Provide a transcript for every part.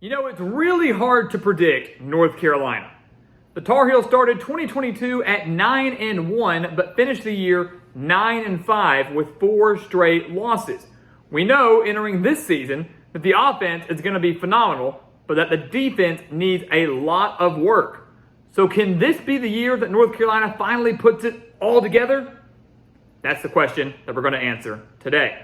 You know, it's really hard to predict North Carolina. The Tar Heels started 2022 at 9-1, but finished the year 9-5 with 4 straight losses. We know entering this season that the offense is going to be phenomenal, but that the defense needs a lot of work. So can this be the year that North Carolina finally puts it all together? That's the question that we're going to answer today.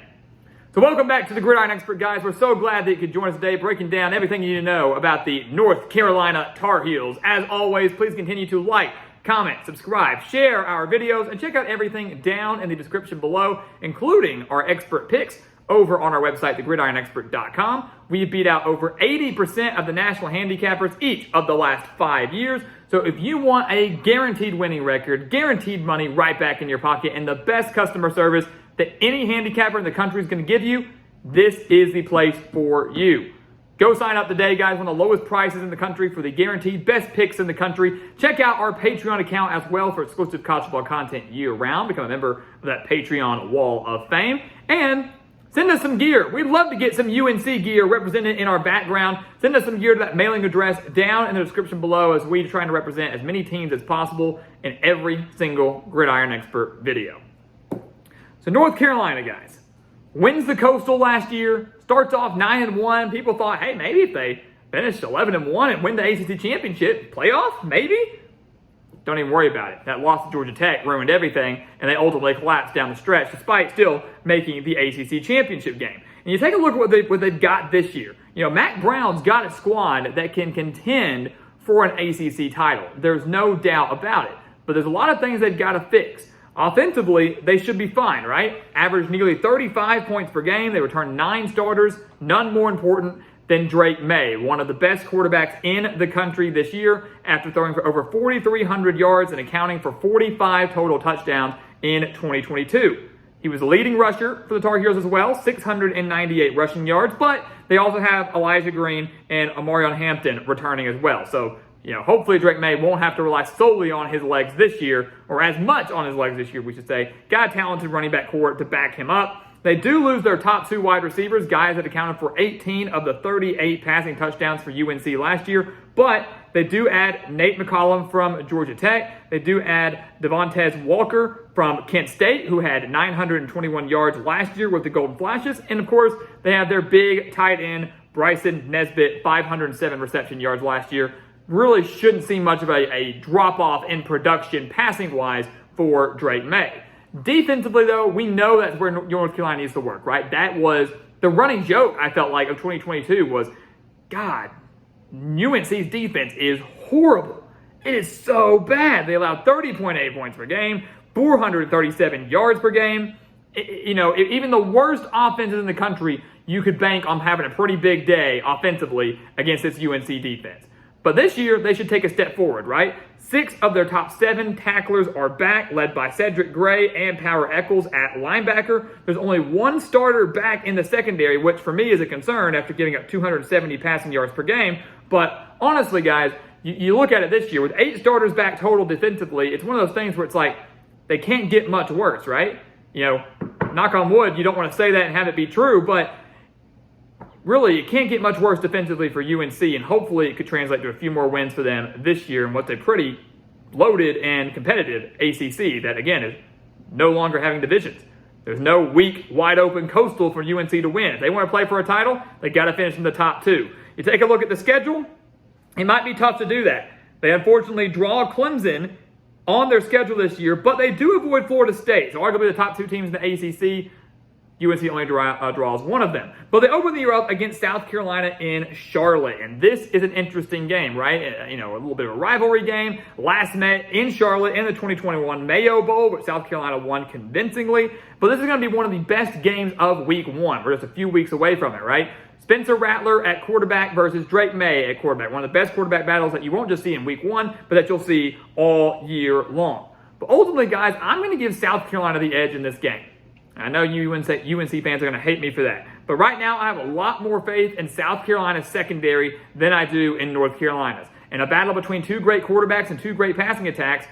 So welcome back to the Gridiron Expert, guys. We're so glad that you could join us today, breaking down everything you need to know about the North Carolina Tar Heels. As always, please continue to like, comment, subscribe, share our videos, and check out everything down in the description below, including our expert picks over on our website, thegridironexpert.com. We beat out over 80% of the national handicappers each of the last 5 years. So if you want a guaranteed winning record, guaranteed money right back in your pocket, and the best customer service that any handicapper in the country is going to give you, this is the place for you. Go sign up today, guys. One of the lowest prices in the country for the guaranteed best picks in the country. Check out our Patreon account as well for exclusive college football content year-round. Become a member of that Patreon wall of fame. And send us some gear. We'd love to get some UNC gear represented in our background. Send us some gear to that mailing address down in the description below, as we're trying to represent as many teams as possible in every single Gridiron Expert video. So North Carolina, guys, wins the Coastal last year, starts off 9-1. People thought, hey, maybe if they finish 11-1 and win the ACC championship, playoff, maybe? Don't even worry about it. That loss to Georgia Tech ruined everything, and they ultimately collapsed down the stretch, despite still making the ACC championship game. And you take a look at what they've got this year. You know, Mack Brown's got a squad that can contend for an ACC title. There's no doubt about it. But there's a lot of things they've got to fix. Offensively, they should be fine, right? Averaged nearly 35 points per game. They returned 9 starters, none more important than Drake May, one of the best quarterbacks in the country this year, after throwing for over 4,300 yards and accounting for 45 total touchdowns in 2022. He was the leading rusher for the Tar Heels as well, 698 rushing yards, but they also have Elijah Green and Amarion Hampton returning as well. So, you know, hopefully Drake May won't have to rely solely on his legs this year, or as much on his legs this year, we should say. Got a talented running back core to back him up. They do lose their top 2 wide receivers, guys that accounted for 18 of the 38 passing touchdowns for UNC last year, but they do add Nate McCollum from Georgia Tech. They do add Devontae Walker from Kent State, who had 921 yards last year with the Golden Flashes. And of course, they have their big tight end, Bryson Nesbitt, 507 reception yards last year. Really shouldn't see much of a drop-off in production passing-wise for Drake May. Defensively, though, we know that's where North Carolina needs to work, right? That was the running joke, I felt like, of 2022 was, God, UNC's defense is horrible. It is so bad. They allowed 30.8 points per game, 437 yards per game. Even the worst offenses in the country, you could bank on having a pretty big day offensively against this UNC defense. But this year, they should take a step forward, right? 6 of their top 7 tacklers are back, led by Cedric Gray and Power Eccles at linebacker. There's only 1 starter back in the secondary, which for me is a concern after giving up 270 passing yards per game. But honestly, guys, you look at it this year, with 8 starters back total defensively, it's one of those things where it's like, they can't get much worse, right? You know, knock on wood, you don't want to say that and have it be true, but really, it can't get much worse defensively for UNC, and hopefully it could translate to a few more wins for them this year in what's a pretty loaded and competitive ACC that, again, is no longer having divisions. There's no weak, wide-open Coastal for UNC to win. If they want to play for a title, they got to finish in the top 2. You take a look at the schedule, it might be tough to do that. They unfortunately draw Clemson on their schedule this year, but they do avoid Florida State, so arguably the top 2 teams in the ACC. UNC only draws 1 of them. But they open the year up against South Carolina in Charlotte. And this is an interesting game, right? You know, a little bit of a rivalry game. Last met in Charlotte in the 2021 Mayo Bowl, which South Carolina won convincingly. But this is going to be one of the best games of week 1. We're just a few weeks away from it, right? Spencer Rattler at quarterback versus Drake May at quarterback. One of the best quarterback battles that you won't just see in week 1, but that you'll see all year long. But ultimately, guys, I'm going to give South Carolina the edge in this game. I know UNC fans are going to hate me for that. But right now, I have a lot more faith in South Carolina's secondary than I do in North Carolina's. In a battle between 2 great quarterbacks and 2 great passing attacks,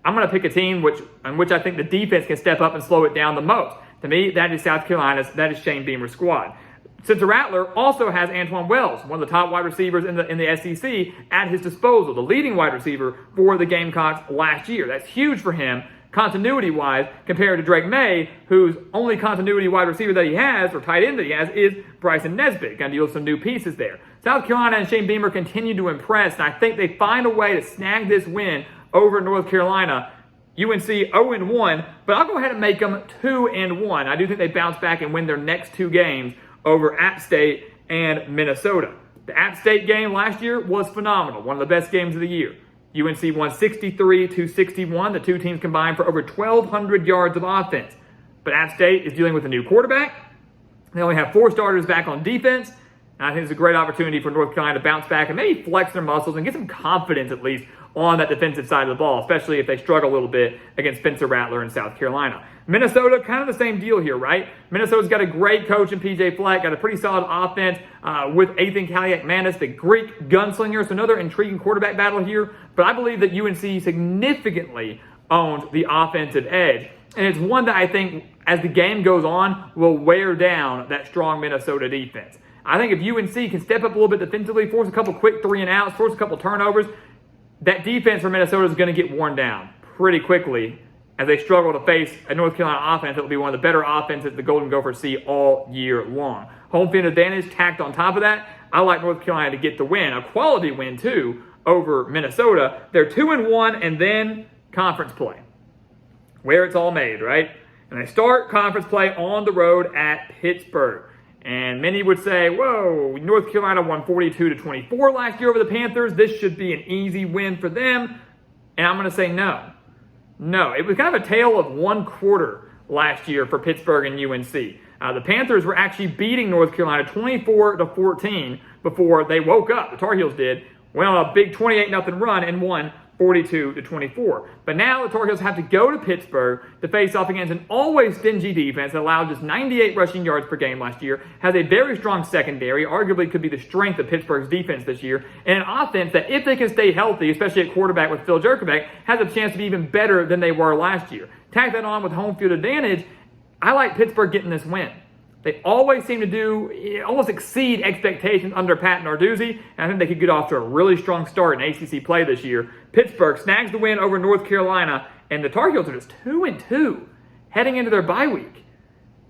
I'm going to pick a team in which I think the defense can step up and slow it down the most. To me, that is South Carolina's, that is Shane Beamer's squad. Spencer Rattler also has Antoine Wells, one of the top wide receivers in the SEC, at his disposal, the leading wide receiver for the Gamecocks last year. That's huge for him, continuity-wise, compared to Drake May, whose only continuity wide receiver that he has, or tight end that he has, is Bryson Nesbitt. Going to deal with some new pieces there. South Carolina and Shane Beamer continue to impress, and I think they find a way to snag this win over North Carolina. UNC 0-1, but I'll go ahead and make them 2-1. I do think they bounce back and win their next two games over App State and Minnesota. The App State game last year was phenomenal, one of the best games of the year. UNC won 63-61. The two teams combined for over 1,200 yards of offense. But App State is dealing with a new quarterback. They only have 4 starters back on defense. And I think it's a great opportunity for North Carolina to bounce back and maybe flex their muscles and get some confidence at least on that defensive side of the ball, especially if they struggle a little bit against Spencer Rattler in South Carolina. Minnesota, kind of the same deal here, right? Minnesota's got a great coach in PJ Fleck, got a pretty solid offense with Ethan Kaliak-Manis, the Greek gunslinger. So another intriguing quarterback battle here. But I believe that UNC significantly owns the offensive edge. And it's one that I think, as the game goes on, will wear down that strong Minnesota defense. I think if UNC can step up a little bit defensively, force a couple quick 3-and-outs, force a couple turnovers, that defense for Minnesota is going to get worn down pretty quickly as they struggle to face a North Carolina offense that will be one of the better offenses the Golden Gophers see all year long. Home field advantage tacked on top of that. I like North Carolina to get the win, a quality win too, over Minnesota. They're 2-1 and then conference play, where it's all made, right? And they start conference play on the road at Pittsburgh. And many would say, whoa, North Carolina won 42-24 last year over the Panthers. This should be an easy win for them. And I'm going to say no. No, it was kind of a tale of one quarter last year for Pittsburgh and UNC. The Panthers were actually beating North Carolina 24-14 before they woke up. The Tar Heels did. Went on a big 28-0 run and won 42-24. But now the Tar Heels have to go to Pittsburgh to face off against an always stingy defense that allowed just 98 rushing yards per game last year, has a very strong secondary, arguably could be the strength of Pittsburgh's defense this year, and an offense that, if they can stay healthy, especially at quarterback with Phil Jerkovic, has a chance to be even better than they were last year. Tack that on with home field advantage, I like Pittsburgh getting this win. They always seem to almost exceed expectations under Pat Narduzzi, and I think they could get off to a really strong start in ACC play this year. Pittsburgh snags the win over North Carolina, and the Tar Heels are just 2-2 heading into their bye week.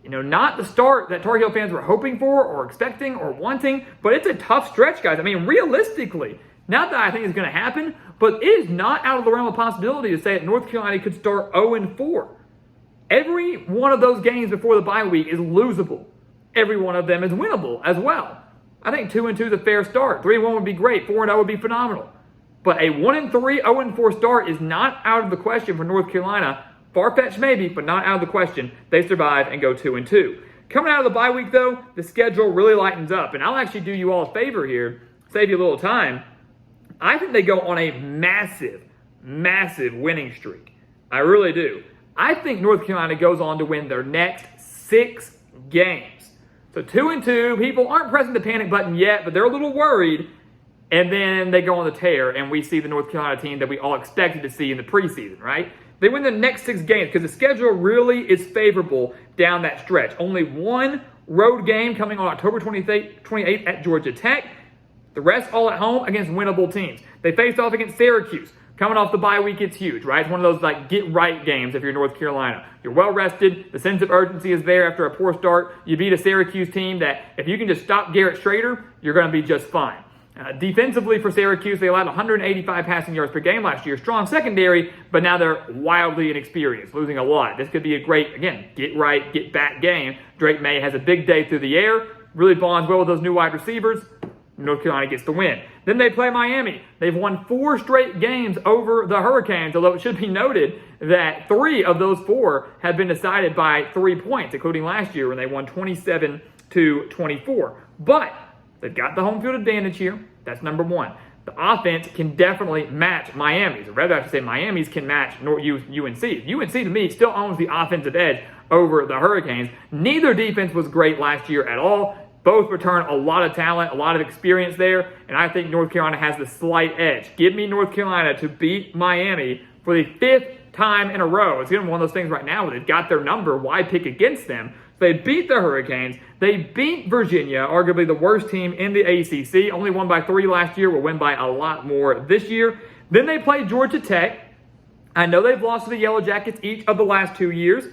You know, not the start that Tar Heel fans were hoping for or expecting or wanting, but it's a tough stretch, guys. I mean, realistically, not that I think it's going to happen, but it is not out of the realm of possibility to say that North Carolina could start 0-4. Every one of those games before the bye week is losable. Every one of them is winnable as well. I think 2-2 is a fair start. 3-1 would be great. 4-0 would be phenomenal. But a 1-3, 0-4 start is not out of the question for North Carolina. Far-fetched maybe, but not out of the question. They survive and go 2-2. Coming out of the bye week, though, the schedule really lightens up. And I'll actually do you all a favor here, save you a little time. I think they go on a massive, massive winning streak. I really do. I think North Carolina goes on to win their next 6 games. So 2-2, people aren't pressing the panic button yet, but they're a little worried. And then they go on the tear, and we see the North Carolina team that we all expected to see in the preseason, right? They win the next 6 games because the schedule really is favorable down that stretch. Only one road game coming on October 28th at Georgia Tech. The rest all at home against winnable teams. They face off against Syracuse. Coming off the bye week, it's huge, right? It's one of those like get-right games if you're North Carolina. You're well-rested. The sense of urgency is there after a poor start. You beat a Syracuse team that if you can just stop Garrett Schrader, you're going to be just fine. Defensively for Syracuse, they allowed 185 passing yards per game last year. Strong secondary, but now they're wildly inexperienced, losing a lot. This could be a great, again, get-right, get-back game. Drake May has a big day through the air, really bonds well with those new wide receivers. North Carolina gets the win. Then they play Miami. They've won 4 straight games over the Hurricanes, although it should be noted that 3 of those 4 have been decided by 3 points, including last year when they won 27-24. But they've got the home field advantage here. That's number 1. The offense can definitely match Miami's, or rather I should say Miami's can match UNC. UNC, to me, still owns the offensive edge over the Hurricanes. Neither defense was great last year at all. Both return a lot of talent, a lot of experience there, and I think North Carolina has the slight edge. Give me North Carolina to beat Miami for the 5th time in a row. It's going to be one of those things right now where they've got their number. Why pick against them? They beat the Hurricanes. They beat Virginia, arguably the worst team in the ACC. Only won by 3 last year. Will win by a lot more this year. Then they played Georgia Tech. I know they've lost to the Yellow Jackets each of the last 2 years,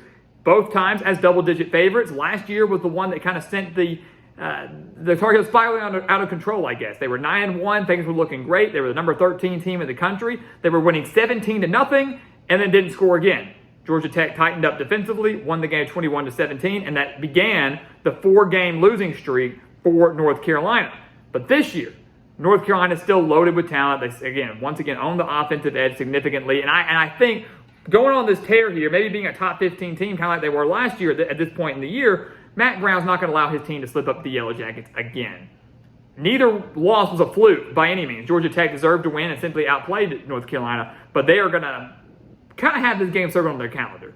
both times as double-digit favorites. Last year was the one that kind of sent the Tar Heels spiraling out of control, I guess. They were 9-1. Things were looking great. They were the number 13 team in the country. They were winning 17-0 and then didn't score again. Georgia Tech tightened up defensively, won the game 21-17, and that began the 4-game losing streak for North Carolina. But this year, North Carolina is still loaded with talent. They, once again, own the offensive edge significantly. And I think going on this tear here, maybe being a top 15 team, kind of like they were last year at this point in the year, Matt Brown's not going to allow his team to slip up the Yellow Jackets again. Neither loss was a fluke by any means. Georgia Tech deserved to win and simply outplayed North Carolina, but they are going to kind of have this game circled on their calendar.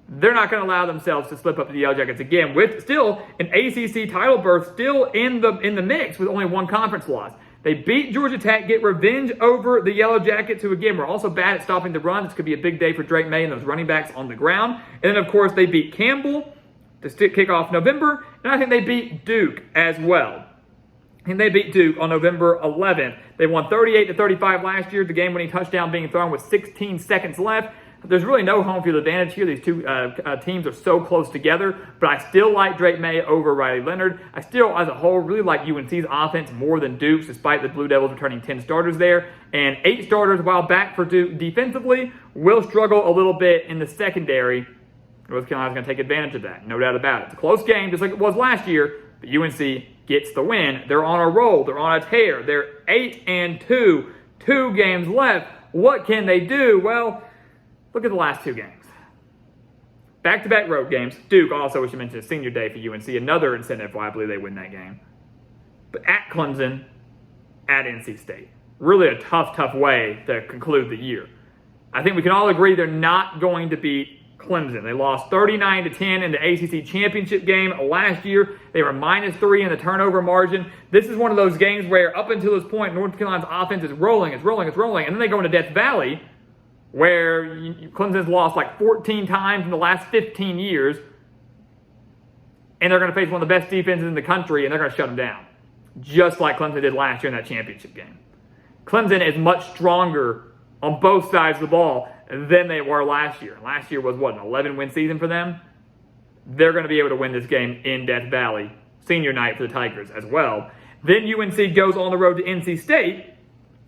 They're not going to allow themselves to slip up to the Yellow Jackets again, with still an ACC title berth still in the mix with only 1 conference loss. They beat Georgia Tech, get revenge over the Yellow Jackets, who again were also bad at stopping the run. This could be a big day for Drake May and those running backs on the ground. And then of course they beat Campbell to kick off November, and I think they beat Duke as well. And they beat Duke on November 11th. They won 38-35 last year, the game-winning touchdown being thrown with 16 seconds left. There's really no home field advantage here. These two teams are so close together, but I still like Drake May over Riley Leonard. I still, as a whole, really like UNC's offense more than Duke's, despite the Blue Devils returning 10 starters there. And 8 starters, while back for Duke defensively, will struggle a little bit in the secondary. North Carolina's going to take advantage of that, no doubt about it. It's a close game, just like it was last year, but UNC gets the win. They're on a roll. They're on a tear. They're 8-2, 2 games left. What can they do? Well, look at the last 2 games. Back-to-back road games. Duke also, we should mention, senior day for UNC. Another incentive why I believe they win that game. But at Clemson, at NC State. Really a tough way to conclude the year. I think we can all agree they're not going to beat Clemson. They lost 39-10 in the ACC championship game last year. They were -3 in the turnover margin. This is one of those games where up until this point, North Carolina's offense is rolling, and then they go into Death Valley, where Clemson's lost like 14 times in the last 15 years, and they're going to face one of the best defenses in the country, and they're going to shut them down, just like Clemson did last year in that championship game. Clemson is much stronger on both sides of the ball than they were last year. Last year was, what, an 11-win season for them? They're going to be able to win this game in Death Valley, senior night for the Tigers as well. Then UNC goes on the road to NC State.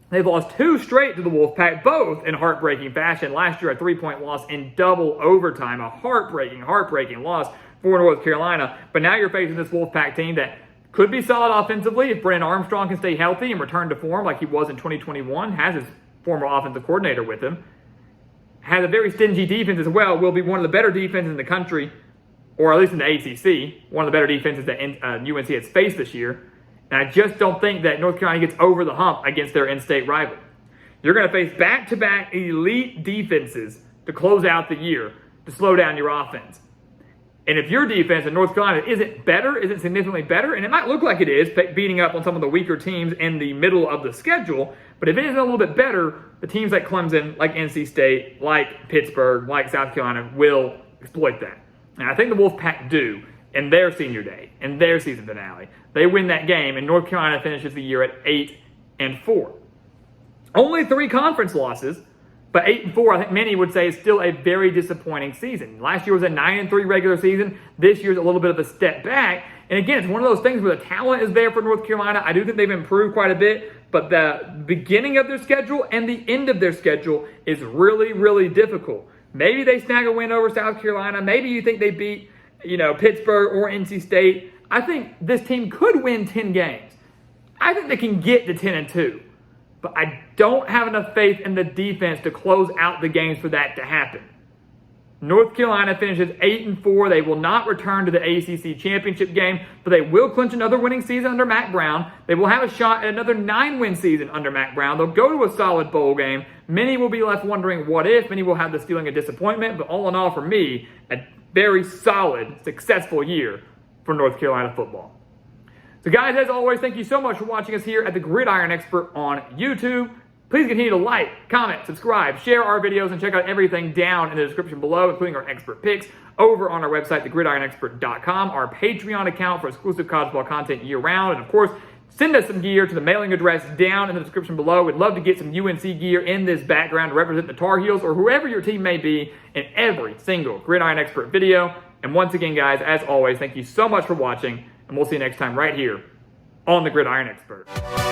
They've lost 2 straight to the Wolfpack, both in heartbreaking fashion. Last year, a 3-point loss in double overtime, a heartbreaking loss for North Carolina. But now you're facing this Wolfpack team that could be solid offensively if Brennan Armstrong can stay healthy and return to form like he was in 2021, has his former offensive coordinator with him. Has a very stingy defense as well, will be one of the better defenses in the country, or at least in the ACC, one of the better defenses that UNC has faced this year. And I just don't think that North Carolina gets over the hump against their in-state rival. You're going to face back-to-back elite defenses to close out the year to slow down your offense. And if your defense in North Carolina isn't significantly better, and it might look like it is, beating up on some of the weaker teams in the middle of the schedule, but if it isn't a little bit better, the teams like Clemson, like NC State, like Pittsburgh, like South Carolina will exploit that. And I think the Wolfpack do in their senior day, in their season finale. They win that game, and North Carolina finishes the year at 8-4. Only 3 conference losses, but 8-4, I think many would say, is still a very disappointing season. Last year was a 9-3 regular season. This year's a little bit of a step back. And again, it's one of those things where the talent is there for North Carolina. I do think they've improved quite a bit, but the beginning of their schedule and the end of their schedule is really, really difficult. Maybe they snag a win over South Carolina. Maybe you think they beat, Pittsburgh or NC State. I think this team could win 10 games. I think they can get to 10-2. But I don't have enough faith in the defense to close out the games for that to happen. North Carolina finishes 8-4. They will not return to the ACC championship game, but they will clinch another winning season under Mack Brown. They will have a shot at another 9-win season under Mack Brown. They'll go to a solid bowl game. Many will be left wondering what if. Many will have this feeling of disappointment. But all in all, for me, a very solid, successful year for North Carolina football. So guys, as always, thank you so much for watching us here at the Gridiron Expert on YouTube. Please continue to like, comment, subscribe, share our videos, and check out everything down in the description below, including our expert picks over on our website, thegridironexpert.com, our Patreon account for exclusive college ball content year-round, and of course, send us some gear to the mailing address down in the description below. We'd love to get some UNC gear in this background to represent the Tar Heels or whoever your team may be in every single Gridiron Expert video. And once again, guys, as always, thank you so much for watching, and we'll see you next time right here on the Gridiron Expert.